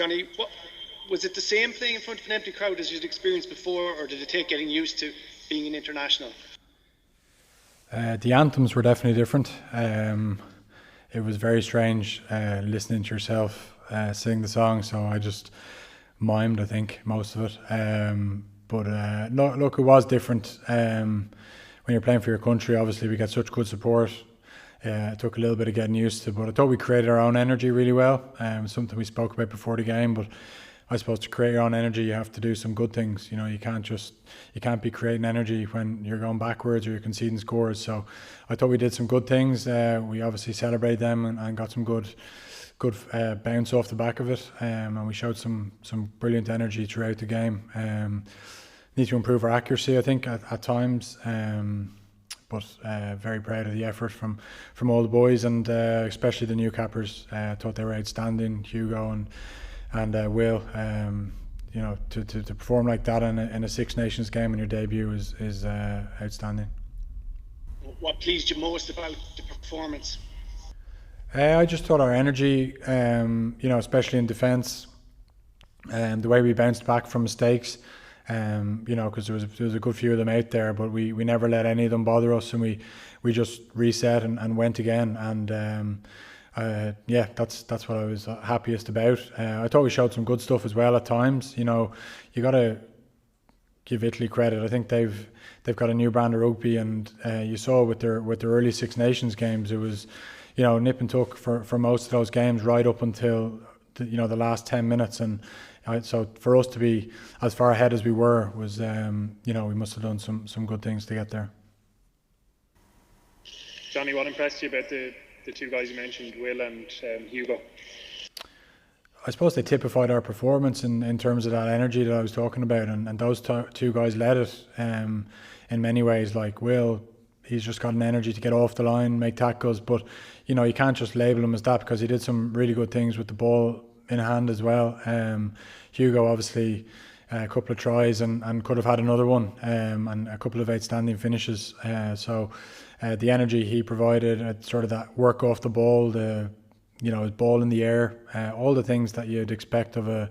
Johnny, was it the same playing in front of an empty crowd as you'd experienced before, or did it take getting used to being an international? The anthems were definitely different. It was very strange listening to yourself sing the song, so I just mimed, I think, most of it. But look, it was different. When you're playing for your country, obviously we get such good support. It took a little bit of getting used to, but I thought we created our own energy really well. Something we spoke about before the game, but I suppose to create your own energy, you have to do some good things. You know, you can't be creating energy when you're going backwards or you're conceding scores. So I thought we did some good things. We obviously celebrated them and got some good bounce off the back of it. And we showed some brilliant energy throughout the game. Need to improve our accuracy, I think, at times. But very proud of the effort from all the boys, and especially the new cappers. Thought they were outstanding, Hugo and Will. You know, to perform like that in a Six Nations game in your debut is outstanding. What pleased you most about the performance? I just thought our energy, you know, especially in defence, the way we bounced back from mistakes. You know, because there was a good few of them out there, but we never let any of them bother us, and we just reset and went again. And yeah, that's what I was happiest about. I thought we showed some good stuff as well at times. You know, you got to give Italy credit. I think they've got a new brand of rugby, and you saw with their early Six Nations games, it was, you know, nip and tuck for most of those games right up until the last 10 minutes. And so for us to be as far ahead as we were was, you know, we must have done some good things to get there. Johnny, what impressed you about the two guys you mentioned, Will and Hugo? I suppose they typified our performance in terms of that energy that I was talking about, and those two guys led it in many ways. Like Will, he's just got an energy to get off the line, make tackles, but you know, you can't just label him as that, because he did some really good things with the ball in hand as well. Hugo, obviously, a couple of tries and could have had another one, and a couple of outstanding finishes. So the energy he provided, sort of that work off the ball, his ball in the air, all the things that you'd expect of a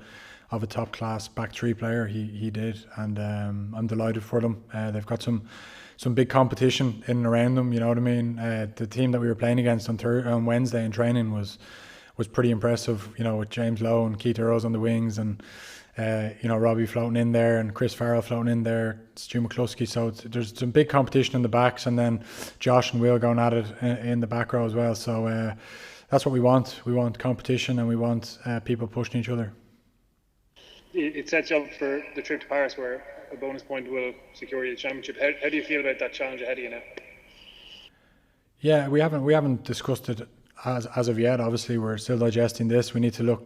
top class back three player, he did, and I'm delighted for them. They've got some big competition in and around them. You know what I mean? The team that we were playing against on Wednesday in training was pretty impressive, you know, with James Lowe and Keith Earls on the wings, and you know, Robbie floating in there and Chris Farrell floating in there, Stu McCluskey. So there's some big competition in the backs, and then Josh and Will going at it in the back row as well. So that's what we want. We want competition, and we want people pushing each other. It sets you up for the trip to Paris, where a bonus point will secure you the championship. How do you feel about that challenge ahead of you now? Yeah, we haven't discussed it as of yet. Obviously, we're still digesting this. We need to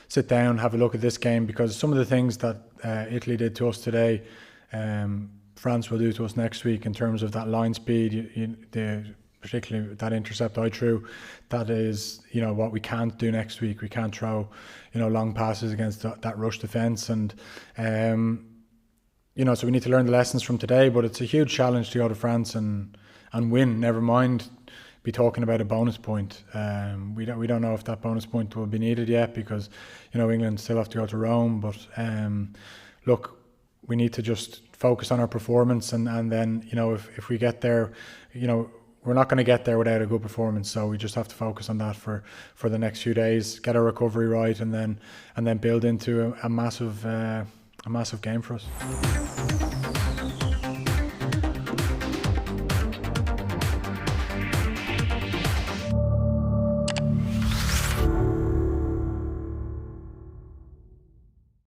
sit down, have a look at this game, because some of the things that Italy did to us today, France will do to us next week in terms of that line speed. Particularly that intercept I threw, that is, you know, what we can't do next week. We can't throw, you know, long passes against that rush defence, and you know, so we need to learn the lessons from today. But it's a huge challenge to go to France and win. Never mind be talking about a bonus point. We don't know if that bonus point will be needed yet, because, you know, England still have to go to Rome. But look, we need to just focus on our performance, and then, you know, if we get there, you know, we're not going to get there without a good performance. So we just have to focus on that for the next few days, get our recovery right, and then build into a massive game for us.